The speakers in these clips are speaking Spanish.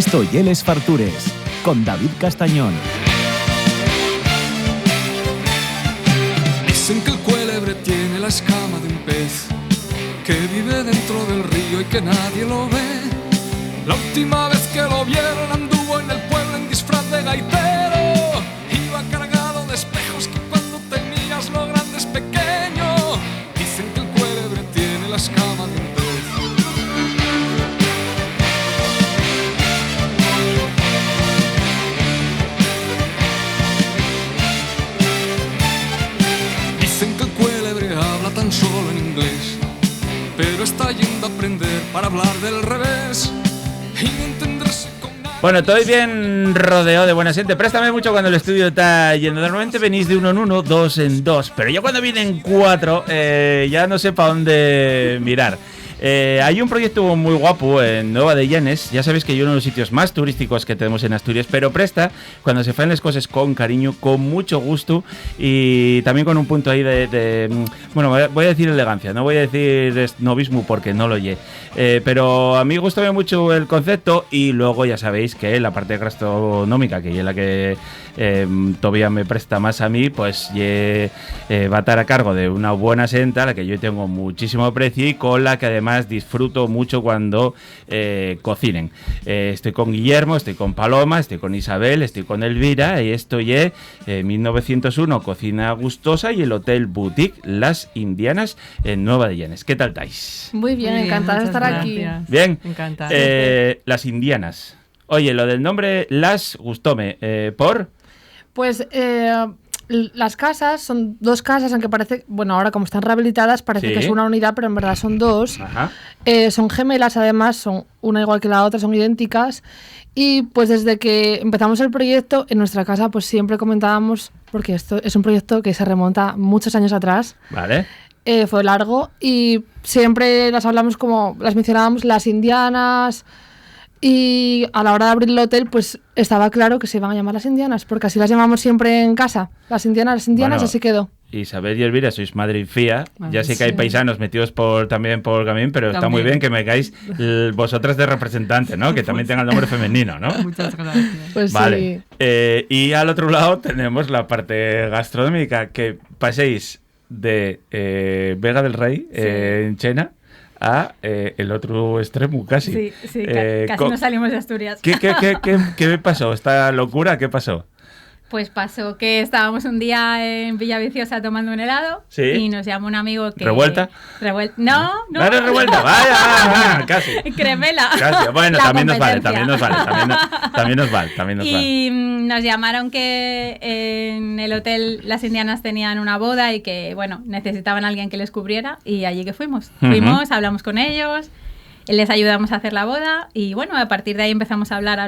Esto y Les Fartures, con David Castañón. Dicen que el cuélebre tiene la escama de un pez, que vive dentro del río y que nadie lo ve. La última vez que lo vieron anduvo en el pueblo en disfraz de gaitero. Iba cargado de espejos que cuando tenías lo grande es pequeño. Dicen que el cuélebre tiene la escama de un pez. Dicen que el cuélebre habla tan solo en inglés, pero está yendo a aprender para hablar del revés y no entenderse con nada. Bueno, estoy bien rodeado de buena gente. Préstame mucho cuando el estudio está yendo. Normalmente venís de 1 en 1, 2 en 2, pero yo cuando vienen 4 ya no sé para dónde mirar. Hay un proyecto muy guapo en Nueva de Llanes. Ya sabéis que yo uno de los sitios más turísticos que tenemos en Asturias, pero presta cuando se fan las cosas con cariño, con mucho gusto y también con un punto ahí bueno, voy a decir elegancia, no voy a decir snobismo porque no lo oye, pero a mí gusta mucho el concepto. Y luego ya sabéis que la parte gastronómica, que es la que todavía me presta más a mí, pues va a estar a cargo de una buena senta, a la que yo tengo muchísimo aprecio y con la que además disfruto mucho cuando cocinen. Estoy con Guillermo, estoy con Paloma, estoy con Isabel, estoy con Elvira y esto es 1901 Cocina Gustosa y el Hotel Boutique Las Indianas en Nueva de Llanes. ¿Qué tal estáis? Muy bien, encantada de estar aquí. Bien, Encantada. Las Indianas. Oye, lo del nombre Las gustóme. ¿Por? Pues las casas son 2 casas, aunque parece, bueno, ahora como están rehabilitadas parece que es una unidad, pero en verdad son 2. Ajá. Son gemelas, además, son una igual que la otra, son idénticas. Y pues desde que empezamos el proyecto, en nuestra casa pues siempre comentábamos, porque esto es un proyecto que se remonta muchos años atrás. Vale. Fue largo y siempre las hablamos como, las mencionábamos las indianas. Y a la hora de abrir el hotel, pues estaba claro que se iban a llamar las indianas, porque así las llamamos siempre en casa. Las indianas, bueno, así quedó. Isabel y Elvira, sois madre y fía. Ya sé que hay paisanos metidos también por el camino, pero está muy bien que me hagáis vosotras de representante, ¿no? Que también tenga el nombre femenino, ¿no? Muchas gracias. Pues vale. Sí. Y al otro lado tenemos la parte gastronómica, que paséis de Vega del Rey, en Chena, a el otro extremo casi. Sí, casi no salimos de Asturias. ¿Qué pasó? ¿Esta locura qué pasó? Pues pasó que estábamos un día en Villaviciosa tomando un helado y nos llamó un amigo que... ¿Revuelta? No. No era revuelta, vaya, casi. Cremela. Casi. Bueno, también nos vale. Y nos llamaron que en el hotel Las Indianas tenían una boda y que, bueno, necesitaban a alguien que les cubriera y allí que fuimos. Fuimos, hablamos con ellos, les ayudamos a hacer la boda y bueno, a partir de ahí empezamos a hablar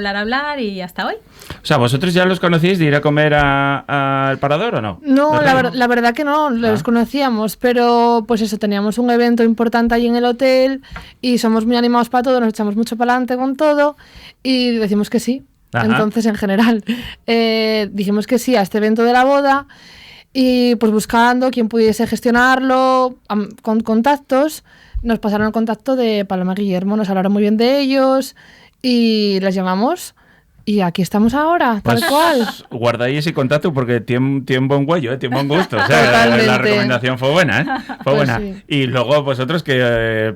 y hasta hoy. O sea, ¿vosotros ya los conocíais de ir a comer al Parador o no? No, la verdad que no, los conocíamos, pero pues eso, teníamos un evento importante allí en el hotel y somos muy animados para todo, nos echamos mucho para adelante con todo y decimos que sí. Ajá. Entonces, en general, dijimos que sí a este evento de la boda y pues buscando quién pudiese gestionarlo, con contactos. Nos pasaron el contacto de Paloma y Guillermo, nos hablaron muy bien de ellos y les llamamos y aquí estamos ahora, pues, tal cual. Guardáis ese contacto porque tiene buen huello, tiene buen gusto. O sea, la recomendación fue buena, Fue pues buena. Sí. Y luego vosotros que...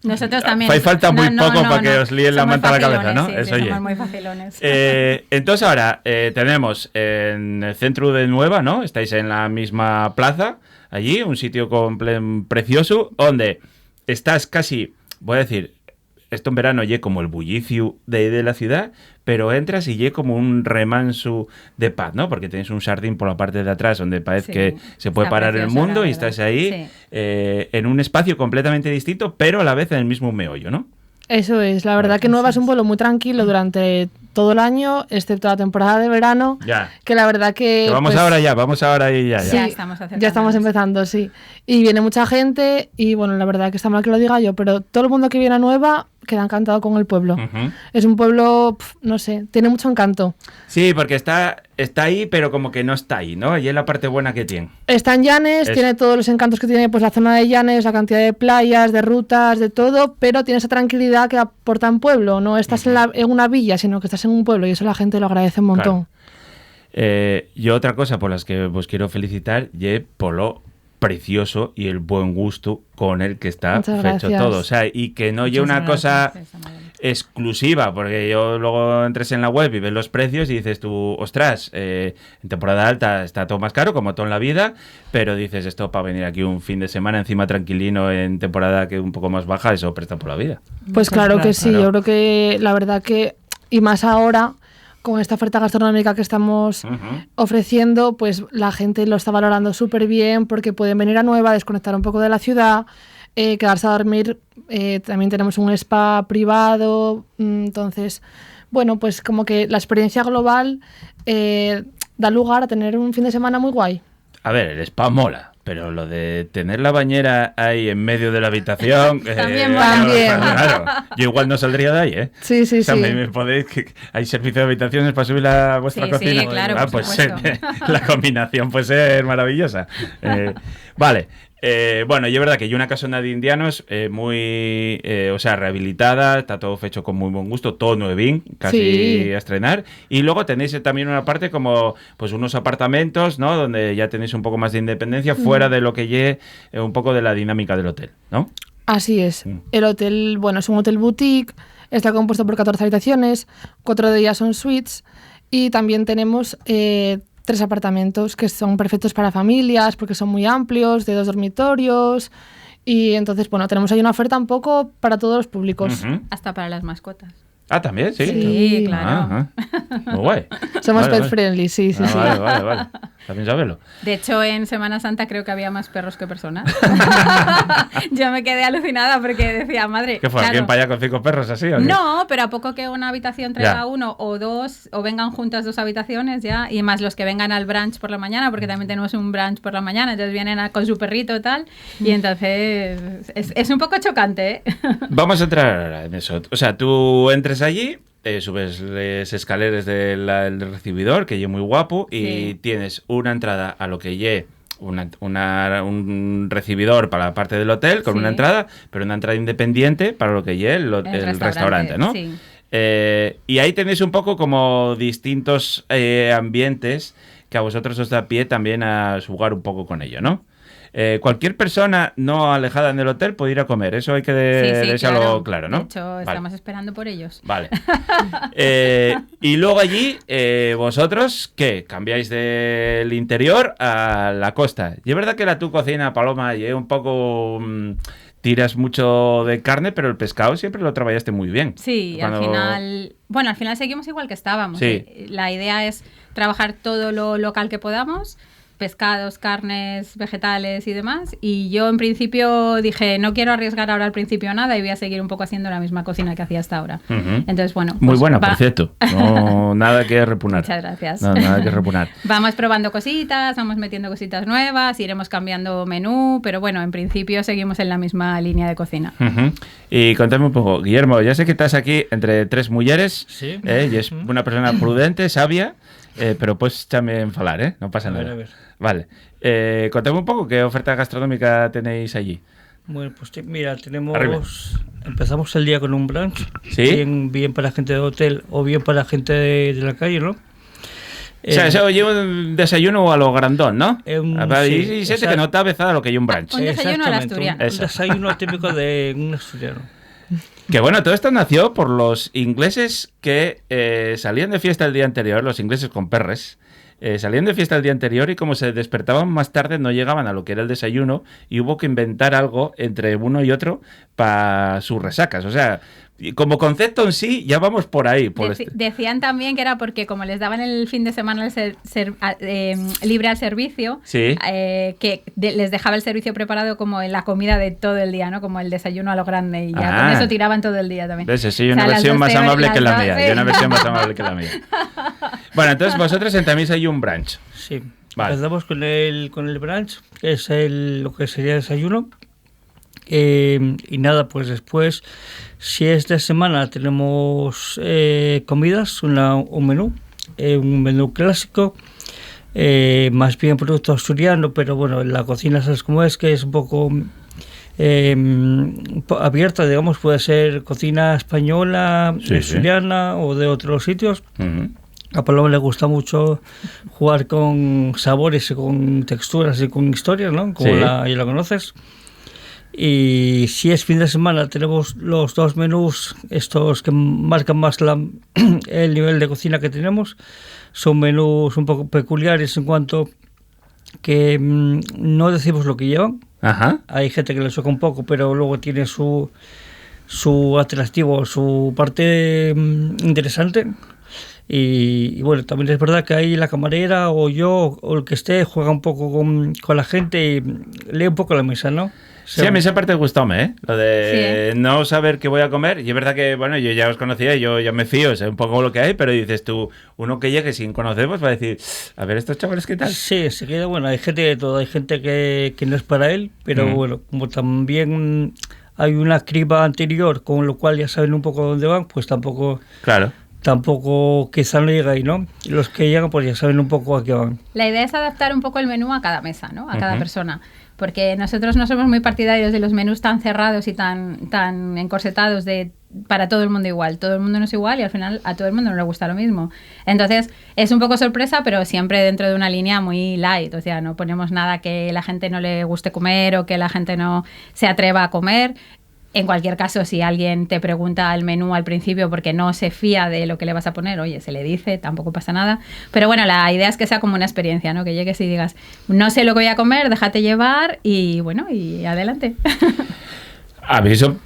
Nosotros también. Hay falta muy poco para que os líen la manta a la cabeza, ¿no? Sí, eso somos muy facilones. Entonces ahora tenemos en el centro de Nueva, ¿no? Estáis en la misma plaza, allí, un sitio precioso, donde estás casi, voy a decir, esto en verano ye como el bullicio de la ciudad, pero entras y ye como un remanso de paz, ¿no? Porque tienes un jardín por la parte de atrás donde parece que se puede parar el mundo y estás ahí en un espacio completamente distinto, pero a la vez en el mismo meollo, ¿no? Eso es, la verdad que Nueva es un pueblo muy tranquilo durante todo el año, excepto la temporada de verano, que la verdad que... vamos pues, ahora y ya. Sí, ya estamos empezando, sí. Y viene mucha gente y bueno, la verdad que está mal que lo diga yo, pero todo el mundo que viene a Nueva queda encantado con el pueblo. Es un pueblo, no sé, tiene mucho encanto. Sí, porque está está ahí, pero como que no está ahí, ¿no? Y es la parte buena que tiene. Está en Llanes, tiene todos los encantos que tiene pues la zona de Llanes, la cantidad de playas, de rutas, de todo, pero tiene esa tranquilidad que aporta un pueblo. No estás en una villa, sino que estás en un pueblo y eso la gente lo agradece un montón. Claro. Yo otra cosa por las que os quiero felicitar y por lo precioso y el buen gusto con el que está hecho todo. O sea, y que no lleve una cosa exclusiva, porque yo luego entres en la web y ves los precios y dices tú, ostras, en temporada alta está todo más caro, como todo en la vida, pero dices, esto para venir aquí un fin de semana encima tranquilino en temporada que un poco más baja, eso presta por la vida. Pues claro que sí, yo creo que la verdad que, y más ahora, con esta oferta gastronómica que estamos ofreciendo, pues la gente lo está valorando súper bien porque pueden venir a Nueva, desconectar un poco de la ciudad, quedarse a dormir. También tenemos un spa privado, entonces, bueno, pues como que la experiencia global da lugar a tener un fin de semana muy guay. A ver, el spa mola, pero lo de tener la bañera ahí en medio de la habitación... también mola. Claro, yo igual no saldría de ahí, ¿eh? Sí, o sea, me podéis... ¿Hay servicio de habitaciones para subir a vuestra cocina? Sí, claro, por pues supuesto. La combinación puede ser maravillosa. Vale. Bueno, y es verdad que hay una casona de indianos muy, o sea, rehabilitada, está todo hecho con muy buen gusto, todo nuevín, casi a estrenar. Y luego tenéis también una parte como, pues unos apartamentos, ¿no? Donde ya tenéis un poco más de independencia fuera de lo que lleve un poco de la dinámica del hotel, ¿no? Así es. El hotel, bueno, es un hotel boutique, está compuesto por 14 habitaciones, 4 de ellas son suites y también tenemos... 3 apartamentos que son perfectos para familias porque son muy amplios, de 2 dormitorios y entonces, bueno, tenemos ahí una oferta un poco para todos los públicos. Hasta para las mascotas. Ah, ¿también? Sí. Sí, claro. Muy guay. Somos pet friendly, sí. Vale. También saberlo. De hecho, en Semana Santa creo que había más perros que personas. Yo me quedé alucinada porque decía, madre... ¿Qué fue? Claro, ¿Alguien para allá con 5 perros así o qué? No, pero a poco que una habitación traiga uno o 2, o vengan juntas 2 habitaciones ya, y más los que vengan al brunch por la mañana, porque también tenemos un brunch por la mañana, entonces vienen con su perrito y tal, y entonces es un poco chocante, ¿eh? Vamos a entrar en eso. O sea, tú entres allí... subes las escaleras del recibidor, que es muy guapo, y tienes una entrada a lo que es un recibidor para la parte del hotel, con una entrada, pero una entrada independiente para lo que es el restaurante, ¿no? Sí. Y ahí tenéis un poco como distintos ambientes que a vosotros os da pie también a jugar un poco con ello, ¿no? Cualquier persona no alejada en el hotel puede ir a comer, eso hay que dejarlo claro, ¿no? De hecho, estamos esperando por ellos. Vale. Y luego allí, vosotros, ¿qué? Cambiáis del interior a la costa. Y es verdad que tu cocina, Paloma, y un poco... tiras mucho de carne, pero el pescado siempre lo trabajaste muy bien. Sí, al final seguimos igual que estábamos. Sí. La idea es trabajar todo lo local que podamos, pescados, carnes, vegetales y demás. Y yo en principio dije, no quiero arriesgar ahora al principio nada y voy a seguir un poco haciendo la misma cocina que hacía hasta ahora. Entonces, bueno. Muy pues buena, por cierto. No, nada que repunar. Muchas gracias. No, nada que repunar. Vamos probando cositas, vamos metiendo cositas nuevas, iremos cambiando menú, pero bueno, en principio seguimos en la misma línea de cocina. Y contame un poco, Guillermo, ya sé que estás aquí entre 3 mujeres, sí. Y es una persona prudente, sabia, pero pues también falar, ¿eh? No pasa nada. A ver. Vale. Contame un poco qué oferta gastronómica tenéis allí. Bueno, pues mira, tenemos... Arriba. Empezamos el día con un brunch. ¿Sí? Bien para gente de hotel o bien para gente de la calle, ¿no? O sea, eso lleva un desayuno a lo grandón, ¿no? Y siente que no está besada lo que hay un brunch. Un desayuno al asturiano. Un desayuno típico de un asturiano. Que bueno, todo esto nació por los ingleses que salían de fiesta el día anterior, los ingleses con perres, salían de fiesta el día anterior y como se despertaban más tarde no llegaban a lo que era el desayuno y hubo que inventar algo entre uno y otro para sus resacas. O sea, como concepto en sí ya vamos por ahí. Decían también que era porque como les daban el fin de semana libre al servicio, que les dejaba el servicio preparado como en la comida de todo el día, ¿no? Como el desayuno a lo grande y ya con eso tiraban todo el día también. ¿Ves? Sí, una versión más amable que la mía. Una versión más amable que la mía. Bueno, entonces vosotros también hay un brunch. Sí. Vale. Empezamos con el brunch, que es lo que sería el desayuno. Y nada, pues después, si es de semana, tenemos comidas, un menú un menú clásico, más bien producto asturiano, pero bueno, la cocina, ¿sabes cómo es? Que es un poco abierta, digamos, puede ser cocina española, asturiana o de otros sitios. A Paloma le gusta mucho jugar con sabores y con texturas y con historias, ¿no? Como ya la conoces. Y si es fin de semana, tenemos los dos menús, estos que marcan más el nivel de cocina que tenemos. Son menús un poco peculiares en cuanto que no decimos lo que llevan. Ajá. Hay gente que le choca un poco, pero luego tiene su atractivo, su parte interesante. Y bueno, también es verdad que ahí la camarera o yo o el que esté juega un poco con la gente y lee un poco la mesa, ¿no? Sí, a mí esa parte gustó-me, ¿eh? Lo de no saber qué voy a comer. Y es verdad que, bueno, yo ya os conocía y yo ya me fío, sé un poco lo que hay, pero dices tú, uno que llegue sin conocer, pues va a decir, a ver, estos chavales, ¿qué tal? Sí, se queda, bueno, hay gente de todo, hay gente que no es para él, pero bueno, como también hay una criba anterior, con lo cual ya saben un poco dónde van, pues tampoco... Claro. Tampoco quizá no llega ahí, ¿no? Y los que llegan pues ya saben un poco a qué van. La idea es adaptar un poco el menú a cada mesa, ¿no? A cada persona. Porque nosotros no somos muy partidarios de los menús tan cerrados y tan encorsetados para todo el mundo igual. Todo el mundo no es igual y al final a todo el mundo no le gusta lo mismo. Entonces es un poco sorpresa, pero siempre dentro de una línea muy light. O sea, no ponemos nada que la gente no le guste comer o que la gente no se atreva a comer. En cualquier caso, si alguien te pregunta el menú al principio porque no se fía de lo que le vas a poner, oye, se le dice, tampoco pasa nada. Pero bueno, la idea es que sea como una experiencia, ¿no? Que llegues y digas, no sé lo que voy a comer, déjate llevar y bueno, y adelante. A mí eso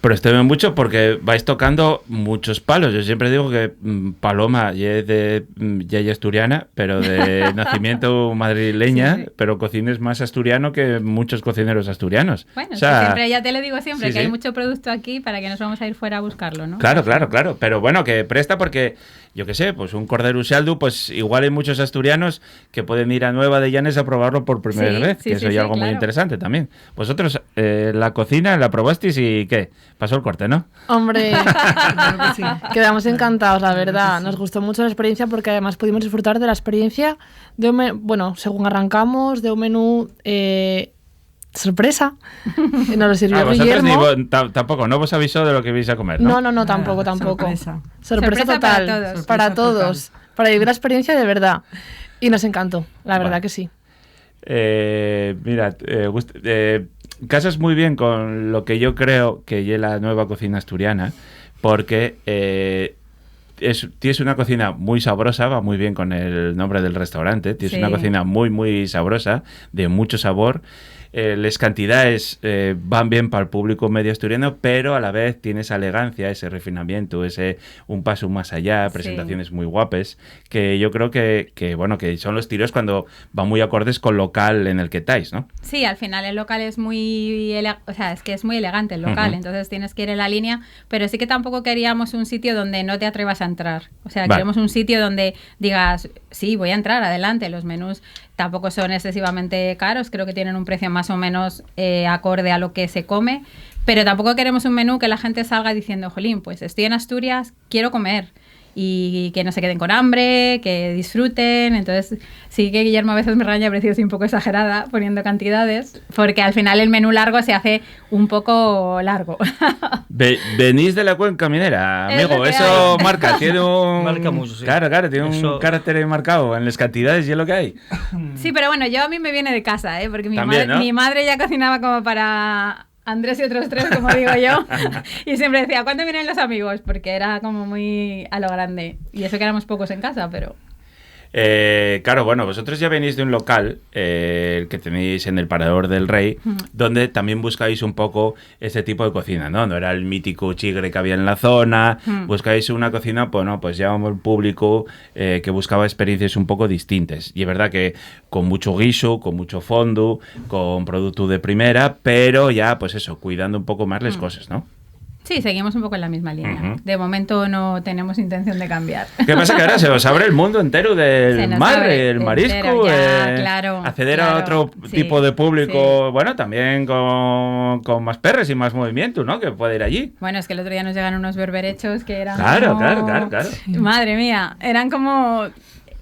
prestéme mucho porque vais tocando muchos palos. Yo siempre digo que Paloma ya es asturiana, pero de nacimiento madrileña, pero cocines más asturiano que muchos cocineros asturianos. Bueno, o sea, siempre, ya te lo digo siempre, que hay mucho producto aquí para que nos vamos a ir fuera a buscarlo, ¿no? Claro. Pero bueno, que presta porque, yo qué sé, pues un cordero usaldu, pues igual hay muchos asturianos que pueden ir a Nueva de Llanes a probarlo por primera vez, que eso es algo muy interesante también. Vosotros, la cocina la probasteis y ¿qué? Pasó el corte, ¿no? Hombre, quedamos encantados, la verdad. Nos gustó mucho la experiencia porque además pudimos disfrutar de la experiencia de bueno, según arrancamos, de un menú sorpresa. Nos lo sirvió Guillermo. Tampoco, no vos avisó de lo que vais a comer, ¿no? No, tampoco. Sorpresa total, para todos. Para vivir la experiencia de verdad. Y nos encantó, la verdad que sí. Mira, casas muy bien con lo que yo creo que es la nueva cocina asturiana, porque tienes una cocina muy sabrosa, va muy bien con el nombre del restaurante, tienes una cocina muy, muy sabrosa, de mucho sabor. Las cantidades van bien para el público medio asturiano, pero a la vez tiene esa elegancia, ese refinamiento, un paso más allá, presentaciones muy guapas, que yo creo que bueno, que son los tiros cuando van muy acordes con el local en el que estáis, ¿no? Sí, al final el local es muy es que es muy elegante el local, entonces tienes que ir en la línea, pero sí que tampoco queríamos un sitio donde no te atrevas a entrar. O sea, queremos un sitio donde digas, sí, voy a entrar, adelante. Los menús tampoco son excesivamente caros, creo que tienen un precio más o menos acorde a lo que se come, pero tampoco queremos un menú que la gente salga diciendo, jolín, pues estoy en Asturias, quiero comer, y que no se queden con hambre, que disfruten. Entonces sí que Guillermo a veces me raña, pero sí un poco exagerada poniendo cantidades, porque al final el menú largo se hace un poco largo. Venís de la Cuenca Minera, amigo, eso marca, tiene un... Marca mucho, sí. Claro, tiene un carácter marcado en las cantidades y es lo que hay. Sí, pero bueno, a mí me viene de casa, porque También, mi madre ya cocinaba como para Andrés y otros tres, como digo yo, y siempre decía, ¿cuándo vienen los amigos? Porque era como muy a lo grande, y eso que éramos pocos en casa, pero... Claro, bueno, vosotros ya venís de un local, el que tenéis en el Parador del Rey, donde también buscáis un poco este tipo de cocina, ¿no? No era el mítico chigre que había en la zona, buscáis una cocina, bueno, pues ya un público que buscaba experiencias un poco distintas. Y es verdad que con mucho guiso, con mucho fondo, con producto de primera, pero ya, pues eso, cuidando un poco más las cosas, ¿no? Sí, seguimos un poco en la misma línea. De momento no tenemos intención de cambiar. ¿Qué pasa? Que ahora se os abre el mundo entero del mar, el marisco, claro, acceder a otro tipo de público, bueno, también con más perres y más movimiento, ¿no? Que puede ir allí. Bueno, es que el otro día nos llegaron unos berberechos que eran Claro. Madre mía, eran como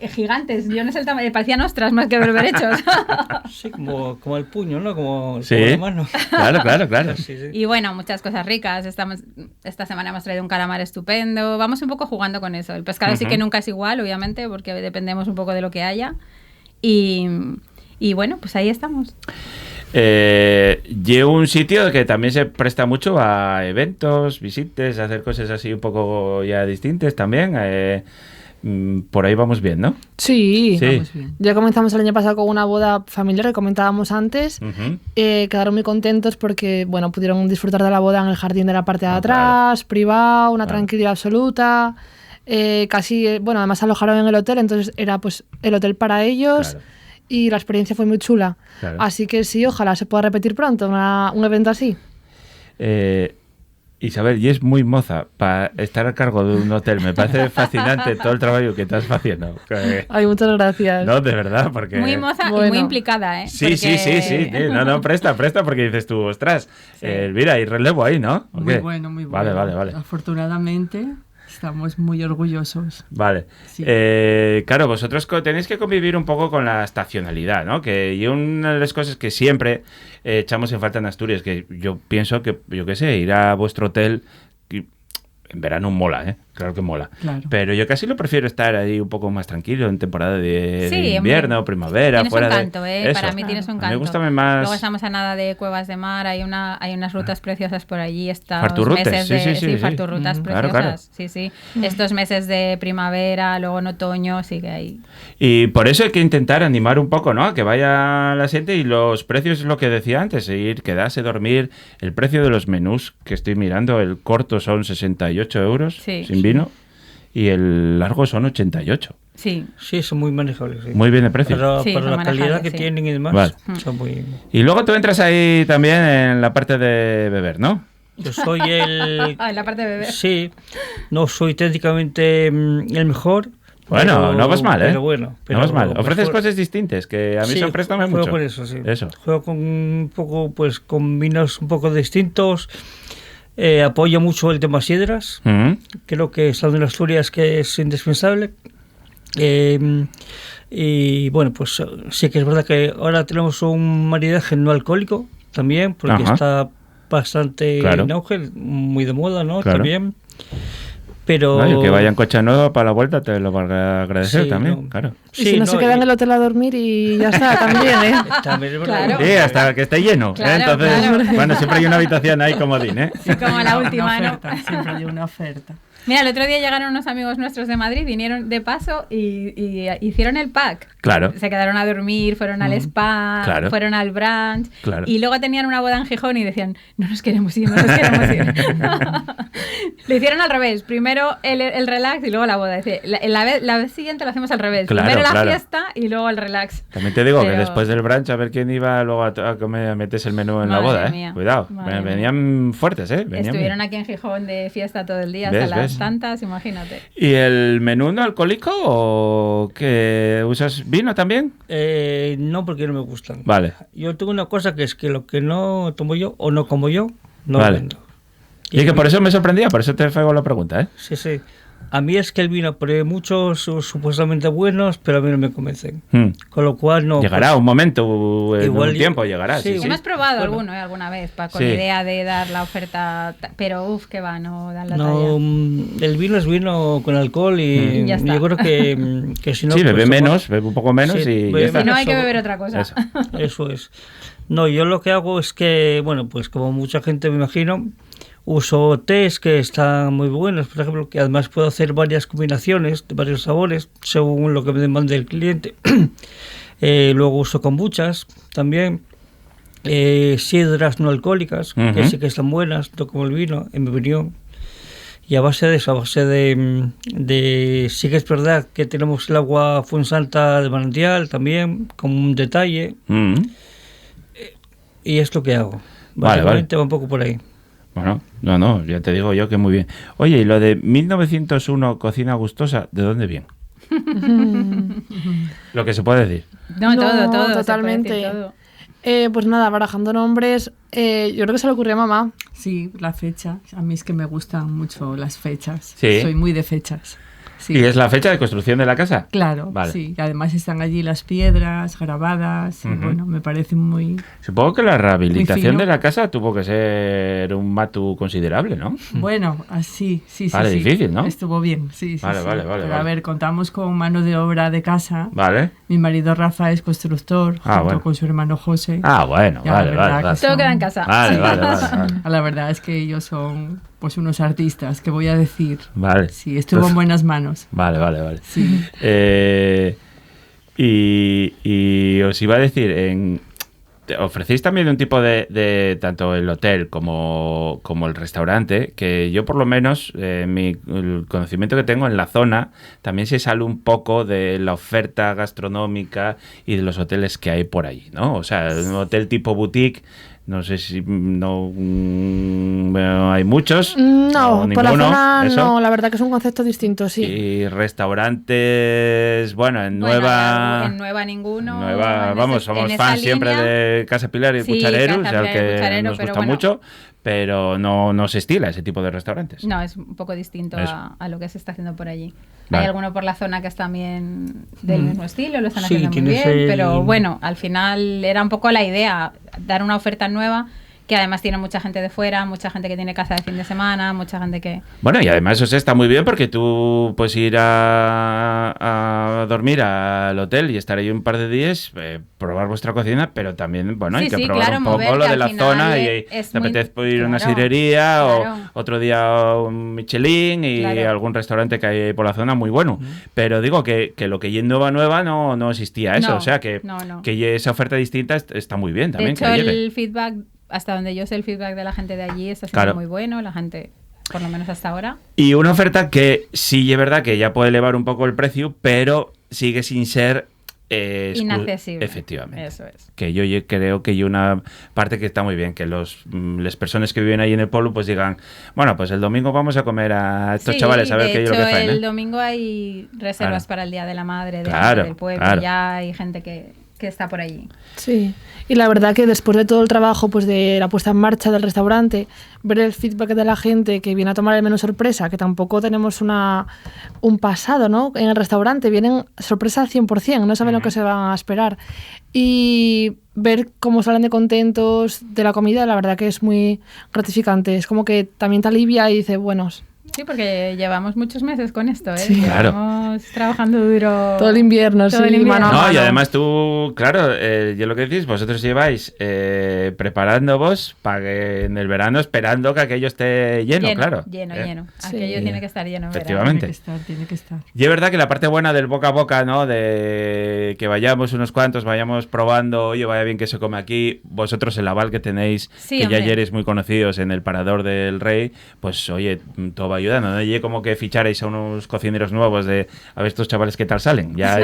gigantes, yo no sé el tamaño, parecían ostras más que berberechos. Sí, como el puño, ¿no? Como la mano. Claro. Sí. Y bueno, muchas cosas ricas. Esta semana hemos traído un calamar estupendo. Vamos un poco jugando con eso. El pescado sí que nunca es igual, obviamente, porque dependemos un poco de lo que haya. Y bueno, pues ahí estamos. Llevo un sitio que también se presta mucho a eventos, visitas, a hacer cosas así un poco ya distintas también. Por ahí vamos bien, ¿no? Sí. Vamos bien. Ya comenzamos el año pasado con una boda familiar que comentábamos antes. Quedaron muy contentos porque, bueno, pudieron disfrutar de la boda en el jardín de la parte de atrás, privado, una tranquilidad absoluta. Casi, bueno, además alojaron en el hotel, entonces era pues el hotel para ellos. Claro. Y la experiencia fue muy chula. Claro. Así que sí, ojalá se pueda repetir pronto un evento así. Isabel, y es muy moza para estar a cargo de un hotel. Me parece fascinante todo el trabajo que estás haciendo. Ay, muchas gracias. No, de verdad, porque... Muy moza y muy implicada, ¿eh? Sí, porque... sí. No, presta, porque dices tú, ostras, mira, hay relevo ahí, ¿no? Muy bueno. Vale. Afortunadamente... Estamos muy orgullosos. Vale. Sí. Claro, vosotros tenéis que convivir un poco con la estacionalidad, ¿no? Y una de las cosas que siempre echamos en falta en Asturias, que yo pienso que, yo qué sé, ir a vuestro hotel... En verano mola, ¿eh? Claro que mola. Claro. Pero yo casi lo prefiero estar ahí un poco más tranquilo en temporada de invierno, primavera, tienes fuera un canto, de... Para mí tienes un canto. A mí me gusta más... Luego estamos a nada de cuevas de mar, hay unas rutas preciosas por allí. Farturrutes, sí, farturrutas preciosas. Claro. Sí. Estos meses de primavera, luego en otoño, sí que hay. Y por eso hay que intentar animar un poco, ¿no? A que vaya la gente, y los precios es lo que decía antes, quedarse, dormir. El precio de los menús que estoy mirando, el corto son 68 euros. Sin vino, y el largo son 88. Sí, son muy manejables. Sí. Muy bien de precio. Para la calidad que tienen y demás. Vale. Son muy... Y luego tú entras ahí también en la parte de beber, ¿no? Yo soy en la parte de beber. Sí, no soy técnicamente el mejor. Bueno, no vas mal, ¿eh? Pero bueno. No vas mal. Ofreces cosas distintas que a mí sorpréndeme mucho. Juego con eso. Juego con un poco, pues, con vinos un poco distintos. Apoya mucho el tema sidras. Creo que estando en Asturias que es indispensable. Y bueno, pues sí que es verdad que ahora tenemos un maridaje no alcohólico también, porque está bastante en auge, muy de moda, ¿no? También. Pero... el que vaya en coche nuevo para la vuelta te lo van a agradecer también, claro. Y si no se queda en el hotel a dormir y ya está, también, ¿eh? También es verdad. Sí, hasta que esté lleno. Entonces, bueno, siempre hay una habitación ahí comodín, ¿eh? Sí, como la última, oferta, ¿no? Siempre hay una oferta. Mira, el otro día llegaron unos amigos nuestros de Madrid, vinieron de paso y hicieron el pack. Claro. Se quedaron a dormir, fueron al spa, fueron al brunch. Claro. Y luego tenían una boda en Gijón y decían, no nos queremos ir. Lo hicieron al revés. Primero el relax y luego la boda. La vez siguiente lo hacemos al revés. Primero la fiesta y luego el relax. También te digo que después del brunch, a ver quién iba luego a comer, a meterse el menú en la boda, ¿eh? Cuidado. Venían fuertes, ¿eh? Estuvieron aquí en Gijón de fiesta todo el día, hasta las tantas, imagínate. ¿Y el menú no alcohólico o que usas vino también? No, porque no me gustan. Vale. Yo tengo una cosa que es que lo que no tomo yo o no como yo, no lo vendo. Y que por eso me sorprendía, por eso te hago la pregunta, ¿eh? Sí. A mí es que el vino probé muchos supuestamente buenos, pero a mí no me convencen. Con lo cual no... Llegará un momento, un tiempo llegará. Sí. Hemos probado alguna vez con idea de dar la oferta, pero que va, no dan la talla. El vino es vino con alcohol y ya está. Yo creo que si no... Sí, bebe menos, bebe un poco menos y ya está. Si no hay que beber otra cosa. Eso es. No, yo lo que hago es que, bueno, pues como mucha gente me imagino... Uso tés que están muy buenos, por ejemplo, que además puedo hacer varias combinaciones de varios sabores según lo que me demande el cliente. Luego uso kombuchas también, sidras no alcohólicas, que sí que están buenas, no como el vino, en mi opinión. Y a base de eso, a base de sí que es verdad que tenemos el agua Fuensanta de manantial también, como un detalle. Y es lo que hago. Básicamente va un poco por ahí. Bueno, no, ya te digo yo que muy bien. Oye, y lo de 1901 cocina gustosa, ¿de dónde viene? Lo que se puede decir. No, todo. Totalmente. Se puede decir todo. Pues nada, barajando nombres, yo creo que se le ocurrió a mamá. Sí, la fecha. A mí es que me gustan mucho las fechas. Sí. Soy muy de fechas. Sí. ¿Y es la fecha de construcción de la casa? Claro, Vale. sí. Y además están allí las piedras grabadas. Y bueno, me parece muy... Supongo que la rehabilitación Muy fino. de la casa tuvo que ser un matu considerable, ¿no? Bueno, así, sí. Vale, difícil, ¿no? Estuvo bien, sí. Vale. Pero a ver, contamos con mano de obra de casa. Vale. Mi marido Rafa es constructor, junto bueno. con su hermano José. Bueno, Ya, vale. la verdad que Todo queda en casa. Vale. La verdad es que ellos son pues unos artistas, que voy a decir. Vale. Sí, estuvo en buenas manos. Vale. Sí. Y os iba a decir, ofrecéis también un tipo de tanto el hotel como el restaurante, que yo por lo menos, el conocimiento que tengo en la zona, también se sale un poco de la oferta gastronómica y de los hoteles que hay por allí, ¿no? O sea, un hotel tipo boutique, no sé si hay muchos. No, por la ninguno, zona eso. no, la verdad que es un concepto distinto, sí. Y restaurantes, bueno, en Nueva... En Nueva ninguno. Nueva, vamos, somos fans siempre de Casa Pilar y Sí, Cuchareros, Casa al Pilar y que Cucharero, nos pero gusta bueno. mucho, pero no se estila ese tipo de restaurantes. No, es un poco distinto Eso. a lo que se está haciendo por allí. Vale. Hay alguno por la zona que es también del mismo estilo, lo están Sí, haciendo muy tienes bien, el- pero bueno, al final era un poco la idea, dar una oferta nueva, que además tiene mucha gente de fuera, mucha gente que tiene casa de fin de semana, mucha gente que... Bueno, y además eso está muy bien porque tú puedes ir a dormir al hotel y estar ahí un par de días, probar vuestra cocina, pero también, bueno, hay Sí, que sí, probar claro, un poco moverte, lo de al la final zona y es te muy- apetece ir a una claro, sidrería claro. o otro día un Michelin y Claro. algún restaurante que hay por la zona muy bueno. Pero digo que lo que y en Nueva no existía eso, No, o sea que esa oferta distinta está muy bien De también. hecho, que llegue. el feedback, hasta donde yo sé, el feedback de la gente de allí está siendo Claro. muy bueno, la gente, por lo menos hasta ahora. Y una oferta que sí es verdad que ya puede elevar un poco el precio, pero sigue sin ser Inaccesible. Efectivamente. Eso es. Que yo creo que hay una parte que está muy bien, que las personas que viven ahí en el pueblo pues digan, bueno, pues el domingo vamos a comer a estos chavales a ver qué es lo que hacen. El domingo hay reservas para el Día de la Madre del pueblo, claro. Ya hay gente que está por allí. Sí, y la verdad que después de todo el trabajo pues de la puesta en marcha del restaurante, ver el feedback de la gente que viene a tomar el menú sorpresa, que tampoco tenemos un pasado, ¿no? En el restaurante vienen sorpresa al 100%, no saben lo que se van a esperar. Y ver cómo salen de contentos de la comida, la verdad que es muy gratificante. Es como que también te alivia y dice, buenos. Sí, porque llevamos muchos meses con esto, ¿eh? Sí. Llevamos trabajando duro. Todo el invierno, Todo sí, el invierno. mano a No, mano. y además tú, claro, yo lo que decís, vosotros lleváis preparándoos para que en el verano esperando que aquello esté lleno, claro. Lleno. Sí. Aquello tiene que estar lleno. en verano. Efectivamente. Tiene que estar. Y es verdad que la parte buena del boca a boca, ¿no? De que vayamos unos cuantos, vayamos probando, oye, vaya bien que se come aquí, vosotros el aval que tenéis, Sí, que hombre. ya ayer muy conocidos en el Parador del Rey, pues oye, todo va ayudando, ¿no? Y como que ficharais a unos cocineros nuevos de a ver estos chavales qué tal salen, ya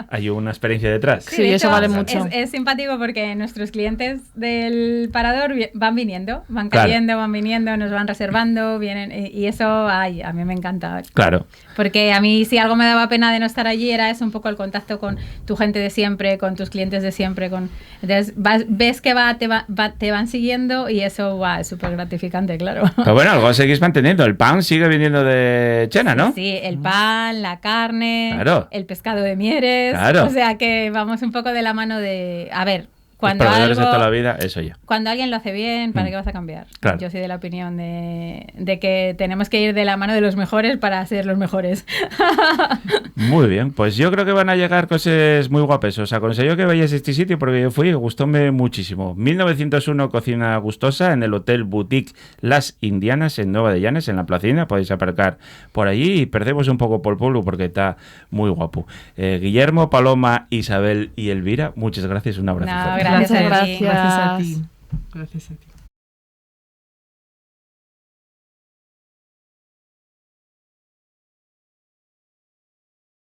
hay una experiencia detrás. Sí, de eso hecho, vale mucho. Es simpático porque nuestros clientes del Parador van viniendo, van Claro. cayendo, van viniendo, nos van reservando, vienen y eso, ay, a mí me encanta. Claro. Porque a mí si algo me daba pena de no estar allí era eso, un poco el contacto con tu gente de siempre, con tus clientes de siempre. Entonces ves que te van siguiendo y eso es súper gratificante, claro. Pero bueno, algo seguís manteniendo, el pan sigue viniendo de Chena, ¿no? Sí, el pan, la carne, Claro. el pescado de Mieres. Claro. O sea que vamos un poco de la mano de... A ver, Los cuando proveedores de algo... toda la vida, eso ya. Cuando alguien lo hace bien, ¿para qué vas a cambiar? Claro. Yo soy de la opinión de que tenemos que ir de la mano de los mejores para ser los mejores. Muy bien, pues yo creo que van a llegar cosas muy guapas. Os aconsejo que vayáis a este sitio porque yo fui y gustóme muchísimo. 1901 Cocina Gustosa en el Hotel Boutique Las Indianas en Nueva de Llanes, en la Placina. Podéis aparcar por allí y perdemos un poco por el pueblo porque está muy guapo. Guillermo, Paloma, Isabel y Elvira, muchas gracias. Un abrazo. No, fuerte. gracias a ti. Gracias a ti. Gracias a ti.